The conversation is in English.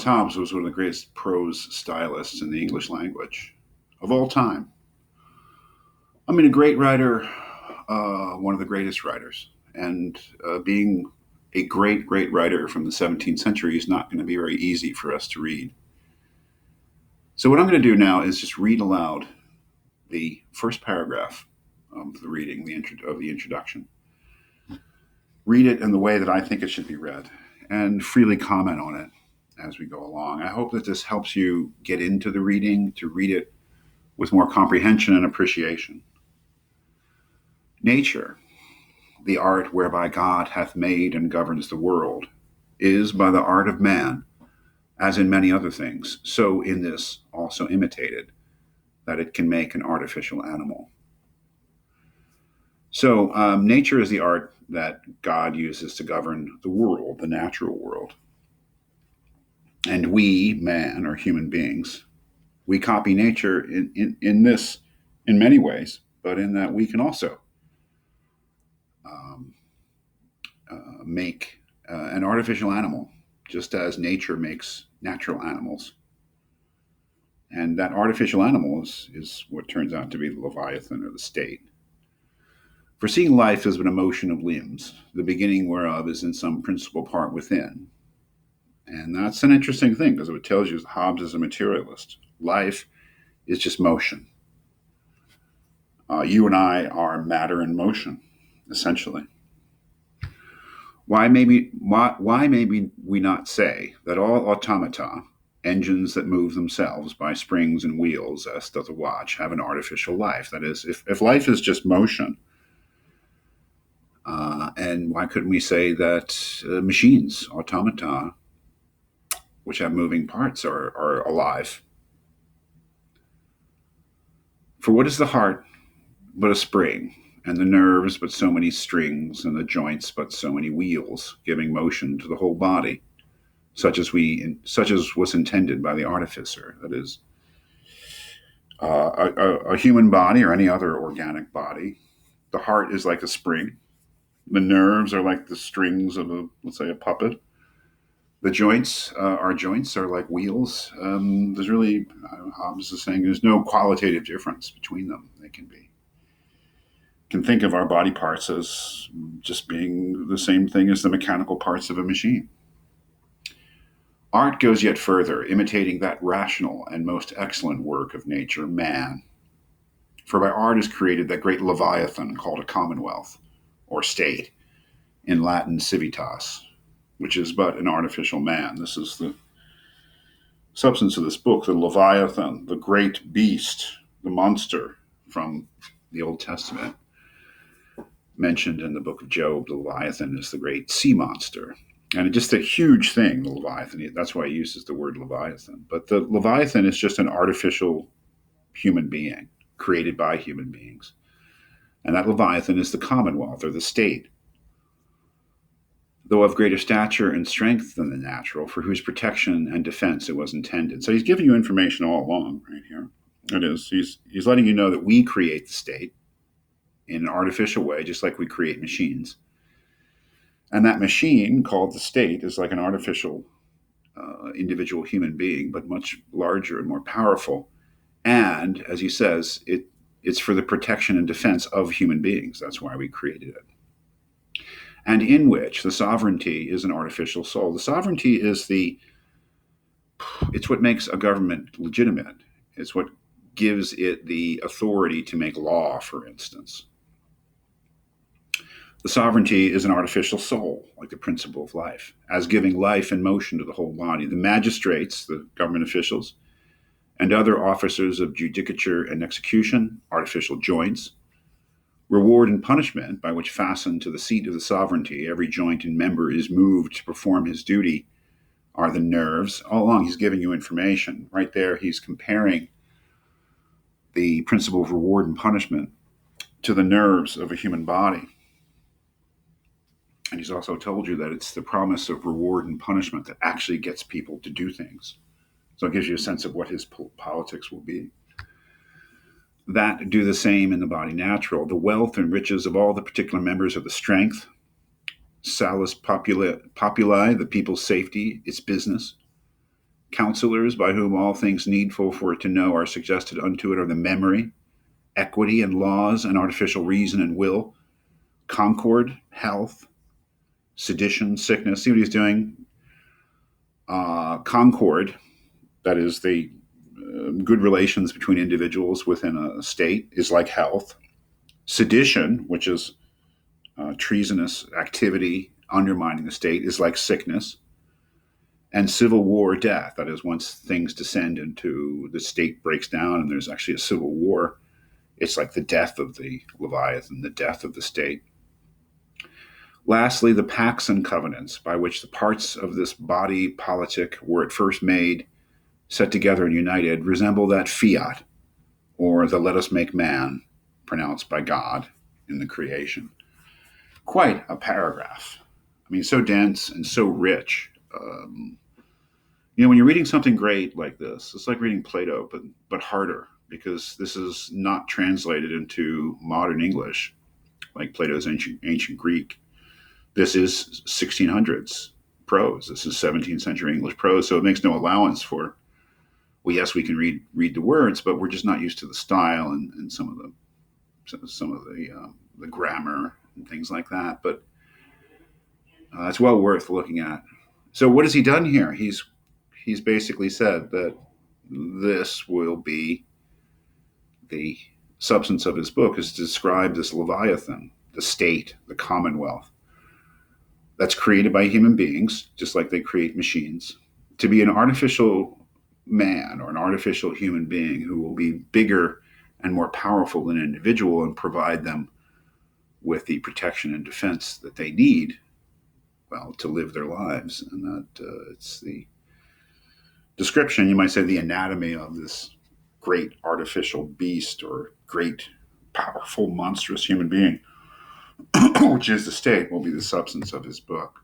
Hobbes was one of the greatest prose stylists in the English language of all time. I mean, a great writer, one of the greatest writers. And being a great writer from the 17th century is not going to be very easy for us to read. So, what I'm going to do now is just read aloud the first paragraph of the reading, of the introduction. Read it in the way that I think it should be read and freely comment on it as we go along. I hope that this helps you get into the reading, to read it with more comprehension and appreciation. Nature, the art whereby God hath made and governs the world, is by the art of man, as in many other things, so in this also imitated, that it can make an artificial animal. So, nature is the art that God uses to govern the world, the natural world. And we, man, or human beings, we copy nature in this in many ways, but in that we can also um, make an artificial animal, just as nature makes natural animals. And that artificial animal is what turns out to be the Leviathan or the state. For seeing life as an emotion of limbs, the beginning whereof is in some principal part within. And that's an interesting thing because it tells you Hobbes is a materialist. Life is just motion. You and I are matter in motion, essentially. Why maybe we not say that all automata, engines that move themselves by springs and wheels, as doth a watch, have an artificial life? That is, if life is just motion, and why couldn't we say that machines, automata, which have moving parts, are alive? For what is the heart but a spring, and the nerves but so many strings, and the joints but so many wheels, giving motion to the whole body, such as was intended by the artificer. That is, a human body or any other organic body. The heart is like a spring. The nerves are like the strings of let's say, a puppet. The joints are like wheels. There's really, Hobbes is saying, there's no qualitative difference between them. They can think of our body parts as just being the same thing as the mechanical parts of a machine. Art goes yet further, imitating that rational and most excellent work of nature, man. For by art is created that great Leviathan called a commonwealth, or state, in Latin civitas, which is but an artificial man. This is the substance of this book, the Leviathan, the great beast, the monster from the Old Testament. Mentioned in the book of Job, the Leviathan is the great sea monster. And it's just a huge thing, the Leviathan. That's why he uses the word Leviathan. But the Leviathan is just an artificial human being created by human beings. And that Leviathan is the commonwealth or the state, though of greater stature and strength than the natural, for whose protection and defense it was intended. So he's giving you information all along right here. It is. He's letting you know that we create the state in an artificial way, just like we create machines. And that machine, called the state, is like an artificial individual human being, but much larger and more powerful. And, as he says, it's for the protection and defense of human beings. That's why we created it. And in which the sovereignty is an artificial soul. The sovereignty it's what makes a government legitimate. It's what gives it the authority to make law, for instance. The sovereignty is an artificial soul, like the principle of life, as giving life and motion to the whole body. The magistrates, the government officials, and other officers of judicature and execution, artificial joints. Reward and punishment, by which fastened to the seat of the sovereignty, every joint and member is moved to perform his duty, are the nerves. All along, he's giving you information. Right there, he's comparing the principle of reward and punishment to the nerves of a human body. And he's also told you that it's the promise of reward and punishment that actually gets people to do things. So it gives you a sense of what his politics will be. That do the same in the body natural. The wealth and riches of all the particular members of the strength, salus populi, the people's safety, its business, Counselors by whom all things needful for it to know are suggested unto it are the memory, equity, and laws, and artificial reason and will, concord, health, sedition, sickness. See what he's doing? Concord, that is the good relations between individuals within a state, is like health. Sedition, which is treasonous activity undermining the state, is like sickness. And civil war, death, that is, once things descend into the state breaks down and there's actually a civil war, it's like the death of the Leviathan, the death of the state. Lastly, the pacts and covenants by which the parts of this body politic were at first made, set together and united, resemble that fiat, or the let us make man, pronounced by God in the creation. Quite a paragraph. I mean, so dense and so rich. When you're reading something great like this, it's like reading Plato, but harder, because this is not translated into modern English like Plato's ancient Greek. This is 1600s prose. This is 17th century English prose, so it makes no allowance for, well, yes, we can read the words, but we're just not used to the style and some of the grammar and things like that. But it's well worth looking at. So what has he done here? He's basically said that this will be the substance of his book, is to describe this Leviathan, the state, the commonwealth, that's created by human beings, just like they create machines, to be an artificial man or an artificial human being who will be bigger and more powerful than an individual and provide them with the protection and defense that they need, well, to live their lives. And that it's the description, you might say, the anatomy of this great artificial beast or great, powerful, monstrous human being, which is the state, will be the substance of his book.